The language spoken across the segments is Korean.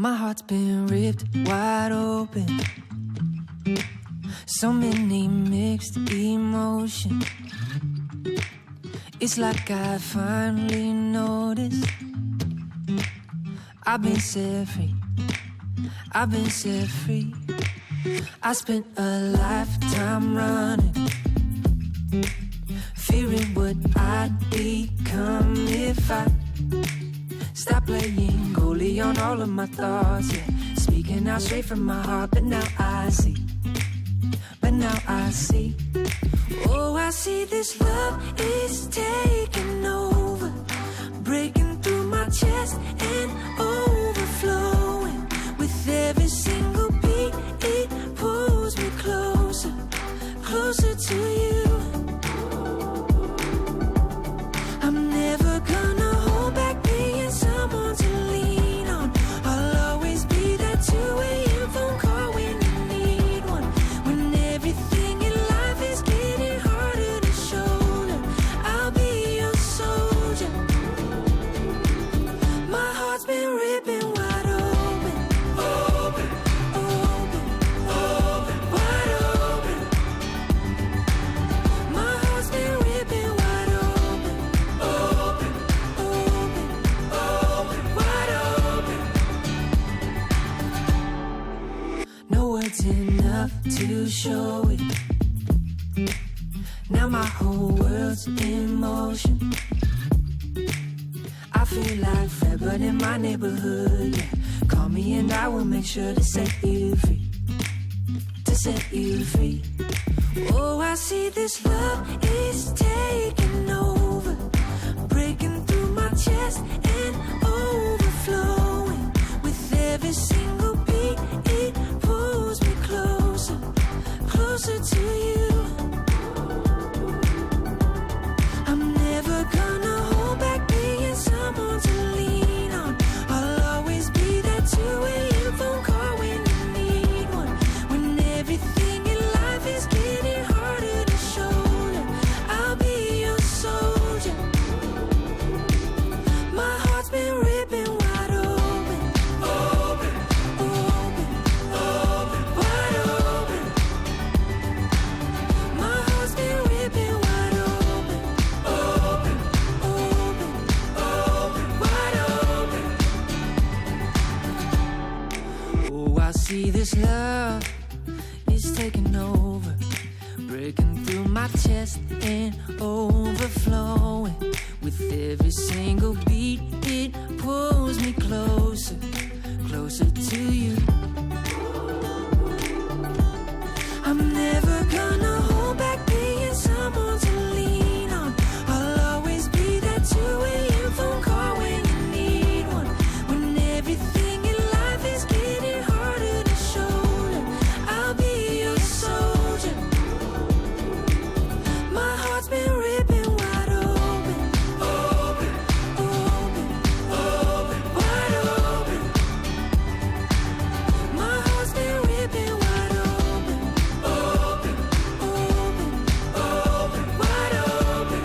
My heart's been ripped wide open. So many mixed emotions. It's like I finally noticed I've been set free. I've been set free. I spent a lifetime running, fearing what I'd become if I stop playing goalie on all of my thoughts, yeah. Speaking out straight from my heart, but now I see. Oh, I see this love is taking over, breaking through my chest and overflowing. With every single beat, it pulls me closer, closer to you. I'm never gonna hold back being someone to lean on. I'll always be that 2 a.m. phone call when you need one. When everything in life is getting harder to shoulder, I'll be your soldier. My heart's been ripping wide open, open, open, open, wide open. My heart's been ripping wide open, open, open, open, wide open. No words enough to show it. Now my whole world's in motion. I feel like Fred, but in my neighborhood, yeah. Call me and I will make sure to set you free, to set you free. Oh, I see this love is taking over, breaking through my chest and overflowing. With every single beat, it pulls me closer, closer to you. I'm never gonna hold back being someone to lean on. I'll always be that 2 a.m. phone call when you need one. When everything in life is getting harder to shoulder, I'll be your soldier. My heart's been ripping wide open, open, open, open, wide open. My heart's been ripping wide open, open, open, open, wide open. Oh, I see this love is taking over, breaking through my chest and overflowing. With every single beat, it pulls me closer, closer to you. I'm never gonna hold back being someone to lean on. I'll always be that 2 a.m. phone call when you need one. When everything in life is getting harder to shoulder, I'll be your soldier. My heart's been ripping wide open, open, open, open, wide open. My heart's been ripping wide open, open, open, open, wide open.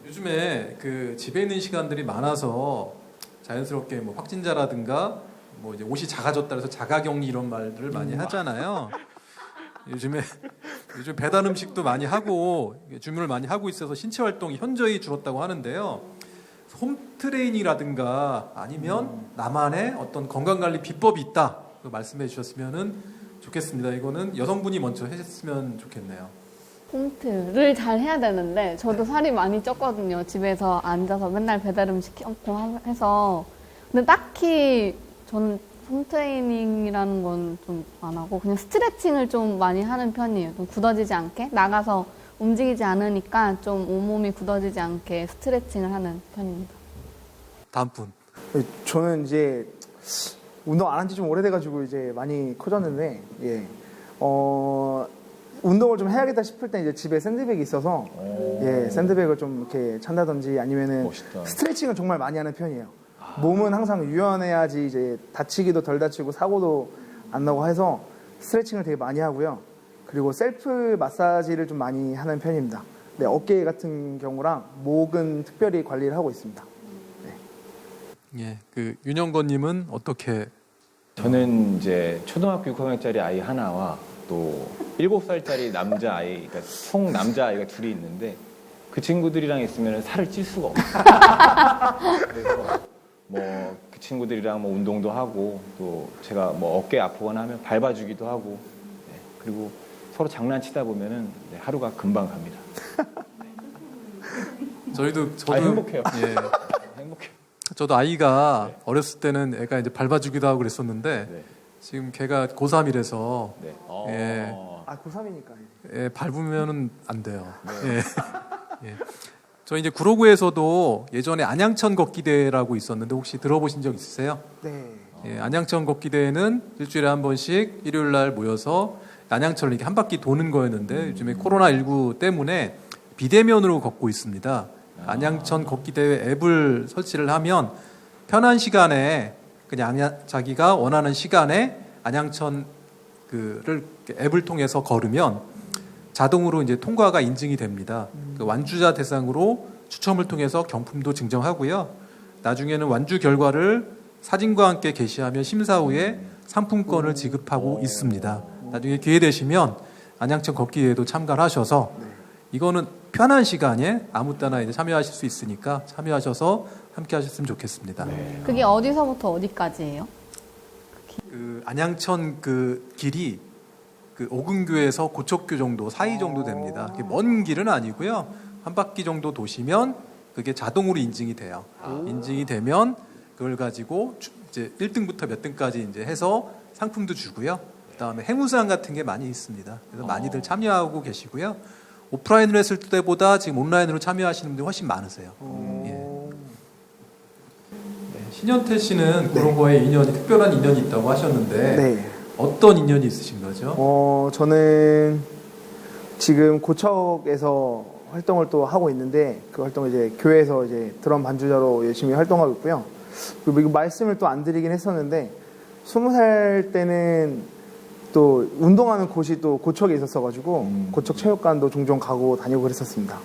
요즘에 그 집에 있는 시간들이 많아서 자연스럽게 뭐 확진자라든가 뭐 이제 옷이 작아졌다 해서 자가격리 이런 말들을 많이 하잖아요. 요즘 배달 음식도 많이 하고 주문을 많이 하고 있어서 신체 활동이 현저히 줄었다고 하는데요. 홈 트레이닝이라든가 아니면 나만의 어떤 건강 관리 비법이 있다 말씀해 주셨으면은 좋겠습니다. 이거는 여성분이 먼저 해줬으면 좋겠네요. 홈트를 잘 해야 되는데 저도 살이 많이 쪘거든요. 집에서 앉아서 맨날 배달 음식 시키고 해서. 근데 딱히 저는 홈트레이닝이라는 건 좀 안 하고 그냥 스트레칭을 좀 많이 하는 편이에요. 좀 굳어지지 않게 나가서 움직이지 않으니까 좀 온몸이 굳어지지 않게 스트레칭을 하는 편입니다. 다음 분. 저는 이제 운동 안 한 지 좀 오래돼가지고 이제 많이 커졌는데, 예, 운동을 좀 해야겠다 싶을 때 이제 집에 샌드백이 있어서, 예, 샌드백을 좀 이렇게 찬다든지 아니면은 멋있다. 스트레칭을 정말 많이 하는 편이에요. 몸은 항상 유연해야지 이제 다치기도 덜 다치고 사고도 안 나고 해서 스트레칭을 되게 많이 하고요. 그리고 셀프 마사지를 좀 많이 하는 편입니다. 네, 어깨 같은 경우랑 목은 특별히 관리를 하고 있습니다. 예, 그 윤영건님은 어떻게? 저는 이제 초등학교 6학년짜리 아이 하나와 또 7살짜리 남자 아이, 그러니까 총 남자 아이가 둘이 있는데 그 친구들이랑 있으면 살을 찔 수가 없어요. 그래서 뭐 그 친구들이랑 뭐 운동도 하고 또 제가 뭐 어깨 아프거나 하면 밟아주기도 하고 네, 그리고 서로 장난치다 보면은 네, 하루가 금방 갑니다. 저도 행복해요. 예, 행복해요. 저도 아이가 어렸을 때는 애가 이제 밟아주기도 하고 그랬었는데 네. 지금 걔가 고3이라서 네. 예. 아, 고3이니까. 예, 밟으면은 안 돼요. 네. 예. 예. 저 이제 구로구에서도 예전에 안양천 걷기 대회라고 있었는데 혹시 들어보신 적 있으세요? 네. 예, 안양천 걷기 대회는 일주일에 한 번씩 일요일 날 모여서 안양천을 이렇게 한 바퀴 도는 거였는데 요즘에 코로나19 때문에 비대면으로 걷고 있습니다. 안양천 걷기 대회 앱을 설치를 하면 편한 시간에 그냥 자기가 원하는 시간에 안양천 그를 앱을 통해서 걸으면 자동으로 이제 통과가 인증이 됩니다. 그 완주자 대상으로 추첨을 통해서 경품도 증정하고요. 나중에는 완주 결과를 사진과 함께 게시하면 심사 후에 상품권을 지급하고 있습니다. 나중에 기회 되시면 안양천 걷기 대회도 참가를 하셔서 이거는 편한 시간에 아무 때나 이제 참여하실 수 있으니까 참여하셔서 함께 하셨으면 좋겠습니다. 그게 어디서부터 어디까지예요? 그 안양천 그 길이 그 오금교에서 고척교 정도 사이 정도 됩니다. 먼 길은 아니고요. 한 바퀴 정도 도시면 그게 자동으로 인증이 돼요. 인증이 되면 그걸 가지고 이제 1등부터 몇 등까지 이제 해서 상품도 주고요. 그다음에 해무상 같은 게 많이 있습니다. 그래서 많이들 참여하고 계시고요. 오프라인으로 했을 때보다 지금 온라인으로 참여하시는 분들이 훨씬 많으세요. 예. 네, 신현태 씨는 구로구와의 인연이 특별한 인연이 있다고 하셨는데 네. 어떤 인연이 있으신 거죠? 저는 지금 고척에서 활동을 또 하고 있는데 그 활동을 이제 교회에서 이제 드럼 반주자로 열심히 활동하고 있고요. 그리고 이거 말씀을 또 안 드리긴 했었는데 20살 때는 또 운동하는 곳이 또 고척에 있었어가지고 고척 체육관도 종종 가고 다니고 그랬었습니다.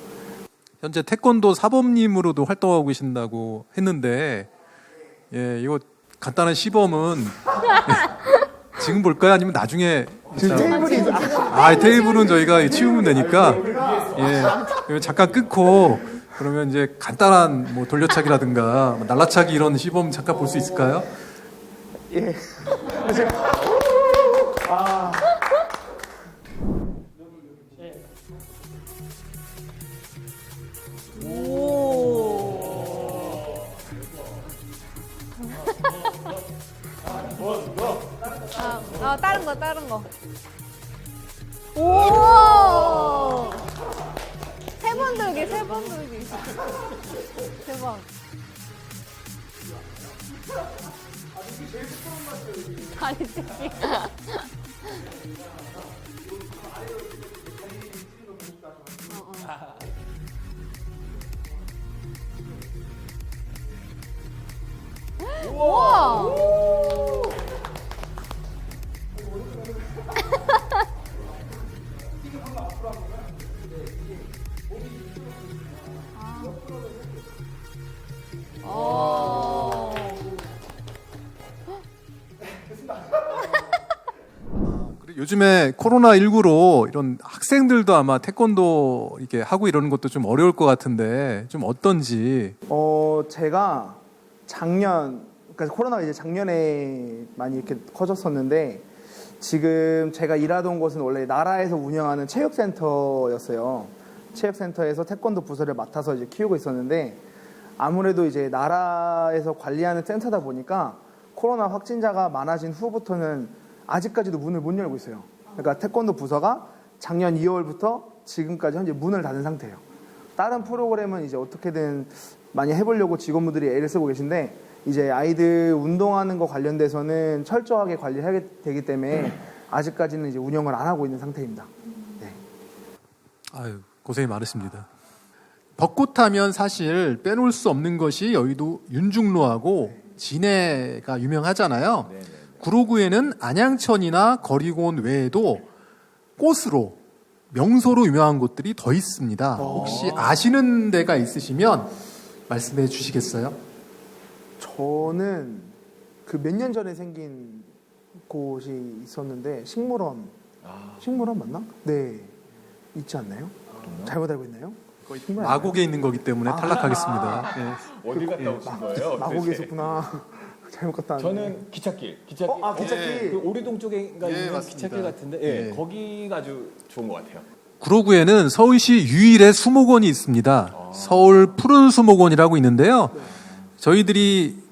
현재 태권도 사범님으로도 활동하고 계신다고 했는데 예, 이거 간단한 시범은 지금 볼까요? 아니면 나중에 지금 테이블이 테이블은 저희가 치우면 되니까 예, 잠깐 끊고 그러면 이제 간단한 뭐 돌려차기라든가 날라차기 이런 시범 잠깐 볼 수 있을까요? 예. 다른 거. 오! 세 번 들기. 대박. 다리 찢기. 우와! 요즘에 코로나19로 이런 학생들도 아마 태권도 이렇게 하고 이러는 것도 좀 어려울 것 같은데 좀 어떤지. 제가 그러니까 코로나가 이제 작년에 많이 이렇게 커졌었는데 지금 제가 일하던 곳은 원래 나라에서 운영하는 체육센터였어요. 체육센터에서 태권도 부서를 맡아서 이제 키우고 있었는데 아무래도 이제 나라에서 관리하는 센터다 보니까 코로나 확진자가 많아진 후부터는 아직까지도 문을 못 열고 있어요. 그러니까 태권도 부서가 작년 2월부터 지금까지 현재 문을 닫은 상태예요. 다른 프로그램은 이제 어떻게든 많이 해보려고 직원분들이 애를 쓰고 계신데 이제 아이들 운동하는 거 관련돼서는 철저하게 관리를 하게 되기 때문에 아직까지는 이제 운영을 안 하고 있는 상태입니다. 네. 아유, 고생이 많으십니다. 벚꽃 하면 사실 빼놓을 수 없는 것이 여의도 윤중로하고 진해가 유명하잖아요. 구로구에는 안양천이나 거리고원 외에도 꽃으로 명소로 유명한 곳들이 더 있습니다. 혹시 아시는 데가 있으시면 말씀해 주시겠어요? 저는 그 몇 년 전에 생긴 곳이 있었는데 식물원 맞나? 네, 있지 않나요? 잘못 알고 있나요? 식물원 마곡에 있는 거기 때문에 탈락하겠습니다. 예. 어디 갔다 오신 거예요? 마곡에 있었구나. 잘못 갔다 왔네. 저는 기찻길. 기찻길. 그 오리동 쪽에가 예, 있는 맞습니다. 기찻길 같은데 예, 예. 거기가 아주 좋은 것 같아요. 구로구에는 서울시 유일의 수목원이 있습니다. 서울 푸른 수목원이라고 있는데요. 저희들이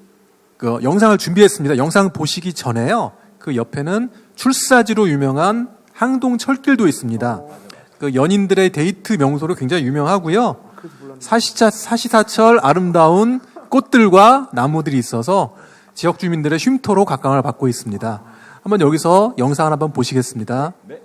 그 영상을 준비했습니다. 영상 보시기 전에요. 그 옆에는 출사지로 유명한 항동 철길도 있습니다. 그 연인들의 데이트 명소로 굉장히 유명하고요. 사시사철 아름다운 꽃들과 나무들이 있어서 지역 주민들의 쉼터로 각광을 받고 있습니다. 한번 여기서 영상을 한번 보시겠습니다. 네.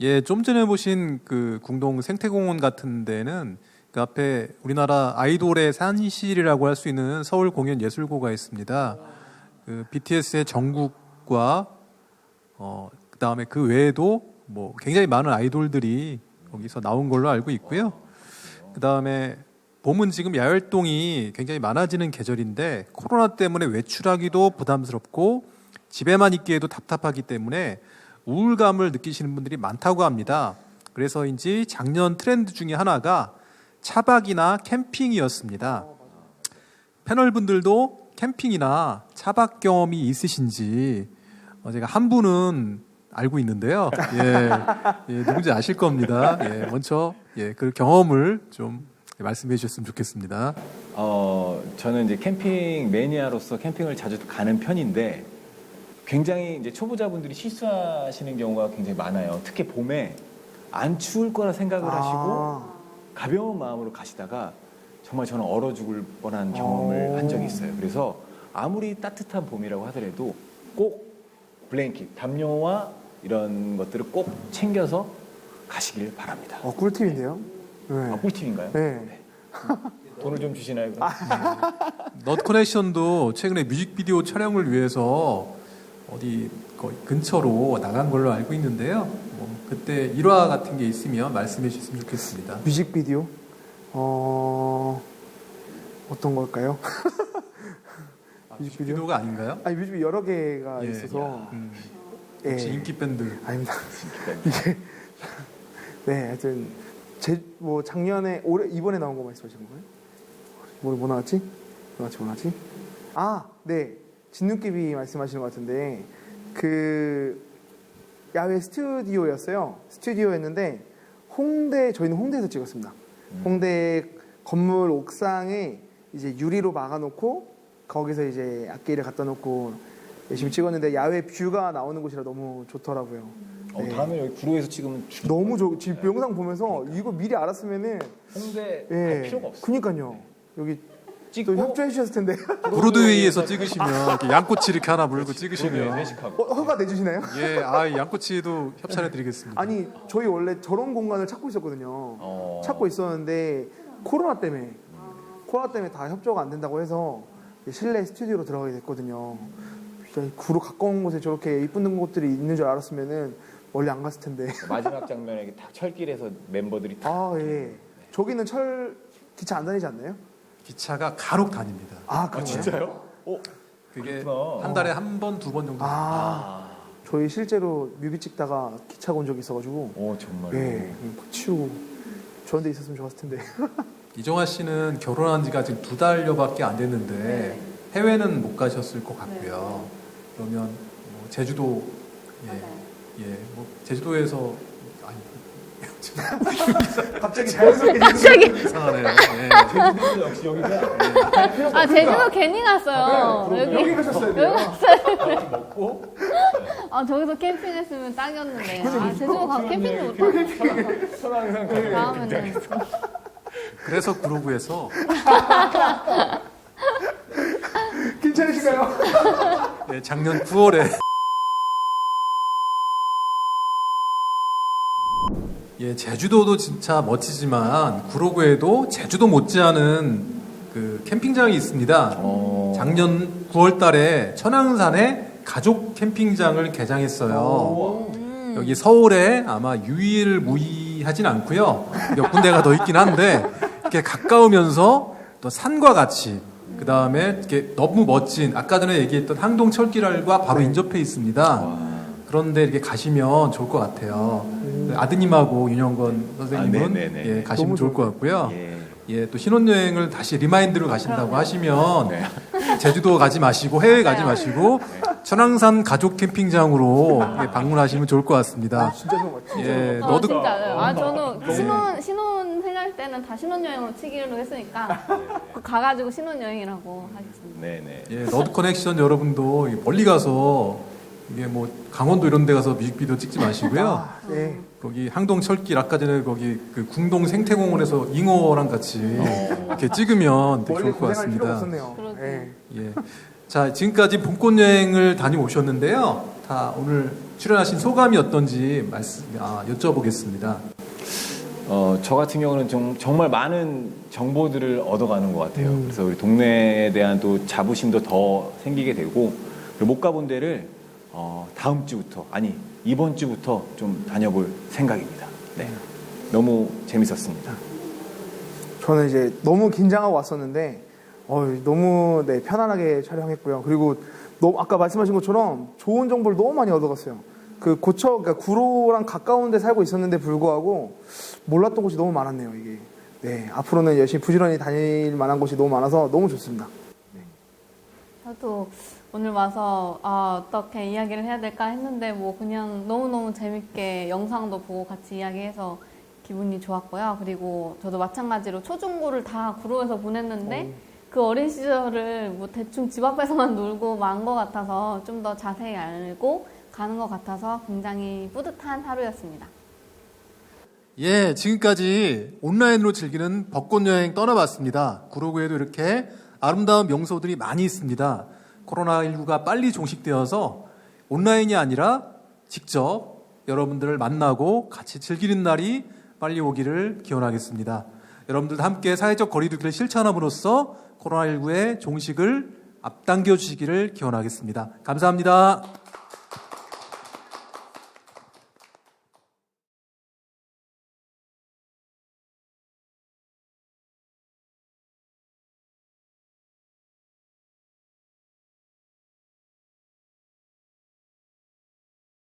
예, 좀 전에 보신 그 궁동 생태공원 같은 데는 그 앞에 우리나라 아이돌의 산실이라고 할 수 있는 서울공연예술고가 있습니다. 그 BTS의 정국과 그다음에 그 외에도 뭐 굉장히 많은 아이돌들이 거기서 나온 걸로 알고 있고요. 그다음에 봄은 지금 야외 활동이 굉장히 많아지는 계절인데 코로나 때문에 외출하기도 부담스럽고 집에만 있기에도 답답하기 때문에 우울감을 느끼시는 분들이 많다고 합니다. 그래서인지 작년 트렌드 중에 하나가 차박이나 캠핑이었습니다. 패널분들도 캠핑이나 차박 경험이 있으신지 제가 한 분은 알고 있는데요. 누군지 아실 겁니다. 먼저 그 경험을 좀 말씀해 주셨으면 좋겠습니다. 저는 이제 캠핑 매니아로서 캠핑을 자주 가는 편인데 굉장히 이제 초보자분들이 실수하시는 경우가 굉장히 많아요. 특히 봄에 안 추울 거라 생각을 하시고 가벼운 마음으로 가시다가 정말 저는 얼어 죽을 뻔한 경험을 한 적이 있어요. 그래서 아무리 따뜻한 봄이라고 하더라도 꼭 블랭킷, 담요와 이런 것들을 꼭 챙겨서 가시길 바랍니다. 꿀팁인데요? 네. 꿀팁인가요? 네. 돈을 좀 주시나요? 넛커넥션도 최근에 뮤직비디오 촬영을 위해서 어디 거의 근처로 나간 걸로 알고 있는데요. 뭐 그때 일화 같은 게 있으면 말씀해 주셨으면 좋겠습니다. 뮤직비디오? 어떤 걸까요? 뮤직비디오가 아닌가요? 아니 뮤직비디오 여러 개가 있어서 혹시 인기 밴드? 아닙니다. 이게 네, 하여튼 뭐 작년에 이번에 나온 거 말씀하시는 거예요? 뭐 나왔지? 뭐 나왔지? 네. 진눈깨비 말씀하시는 것 같은데 그 야외 스튜디오였어요. 스튜디오였는데 저희는 홍대에서 찍었습니다. 홍대 건물 옥상에 이제 유리로 막아놓고 거기서 이제 악기를 갖다 놓고 열심히 찍었는데 야외 뷰가 나오는 곳이라 너무 좋더라고요. 네. 다음에 여기 구로에서 찍으면 너무 지금 영상 보면서 이거 미리 알았으면은 홍대 갈 필요가 없어요. 그니까요. 여기 찍고 협조해 주셨을 텐데. 브로드웨이에서 찍으시면 이렇게 양꼬치 이렇게 하나 물고 찍으시면 회식하고. 허가 내주시나요? 양꼬치도 협찬해 드리겠습니다. 아니 저희 원래 저런 공간을 찾고 있었거든요. 찾고 있었는데 코로나 때문에 다 협조가 안 된다고 해서 실내 스튜디오로 들어가게 됐거든요. 구로 가까운 곳에 저렇게 이쁜 곳들이 있는 줄 알았으면은 멀리 안 갔을 텐데. 마지막 장면에 딱 철길에서 멤버들이 다. 저기는 기차 안 다니지 않나요? 기차가 간혹 다닙니다. 그런가요? 진짜요? 그게 그렇구나. 한 달에 한 번, 두 번 정도. 저희 실제로 뮤비 찍다가 기차 온 적이 있어가지고. 정말요? 막 치우고 저런 데 있었으면 좋았을 텐데. 이정아 씨는 결혼한 지가 지금 2달여밖에 안 됐는데 해외는 못 가셨을 것 같고요. 그러면 뭐 제주도 뭐 제주도에서 갑자기 자연스럽게 이상하네요. 제주도 역시 여기가. 제주도 괜히 갔어요. 여기 가셨어야 돼요. 먹고. 저기서 캠핑했으면 딱이었는데. 제주도 가서 캠핑도 못하고. 천왕산 다음에는. 그래서 구로구에서 괜찮으신가요? 작년 9월에 제주도도 진짜 멋지지만 구로구에도 제주도 못지않은 그 캠핑장이 있습니다. 작년 9월달에 천왕산에 가족 캠핑장을 개장했어요. 여기 서울에 아마 유일무이하진 않고요. 몇 군데가 더 있긴 한데 이렇게 가까우면서 또 산과 같이 그 다음에 이렇게 너무 멋진 아까 전에 얘기했던 항동 철길과 바로 인접해 있습니다. 그런데 이렇게 가시면 좋을 것 같아요. 아드님하고 윤영건 선생님은 가시면 좋을 것 같고요. 또 신혼여행을 다시 리마인드로 가신다고 하시면 제주도 가지 마시고 해외 가지 마시고 천왕산 가족 캠핑장으로 방문하시면 좋을 것 같습니다. 진짜 좋은 것 같아요. 진짜요? 저는 신혼 생활 때는 다 신혼여행으로 치기로 했으니까 가가지고 신혼여행이라고 하겠습니다. 너드 커넥션 여러분도 멀리 가서 이게 뭐 강원도 이런 데 가서 뮤직비디오 찍지 마시고요. 거기 항동 철길 아까 전에 거기 그 궁동 생태공원에서 잉어랑 같이 이렇게 찍으면 되게 좋을 것 같습니다. 없었네요. 자, 지금까지 봄꽃 여행을 다녀오셨는데요. 다 오늘 출연하신 소감이 어떤지 여쭤보겠습니다. 저 같은 경우는 정말 많은 정보들을 얻어가는 것 같아요. 그래서 우리 동네에 대한 또 자부심도 더 생기게 되고, 그리고 못 가본 데를 다음 주부터, 아니 이번 주부터 좀 다녀볼 생각입니다. 네, 너무 재밌었습니다. 저는 이제 너무 긴장하고 왔었는데 너무 편안하게 촬영했고요. 그리고 아까 말씀하신 것처럼 좋은 정보를 너무 많이 얻어갔어요. 그러니까 구로랑 가까운 데 살고 있었는데 불구하고 몰랐던 곳이 너무 많았네요, 이게. 네, 앞으로는 열심히 부지런히 다닐 만한 곳이 너무 많아서 너무 좋습니다. 저도 오늘 와서 어떻게 이야기를 해야 될까 했는데 뭐 그냥 너무너무 재밌게 영상도 보고 같이 이야기해서 기분이 좋았고요. 그리고 저도 마찬가지로 초중고를 다 구로에서 보냈는데 그 어린 시절을 뭐 대충 집 앞에서만 놀고 만 것 같아서 좀 더 자세히 알고 가는 것 같아서 굉장히 뿌듯한 하루였습니다. 예, 지금까지 온라인으로 즐기는 벚꽃 여행 떠나봤습니다. 구로구에도 이렇게 아름다운 명소들이 많이 있습니다. 코로나19가 빨리 종식되어서 온라인이 아니라 직접 여러분들을 만나고 같이 즐기는 날이 빨리 오기를 기원하겠습니다. 여러분들도 함께 사회적 거리두기를 실천함으로써 코로나19의 종식을 앞당겨 주시기를 기원하겠습니다. 감사합니다.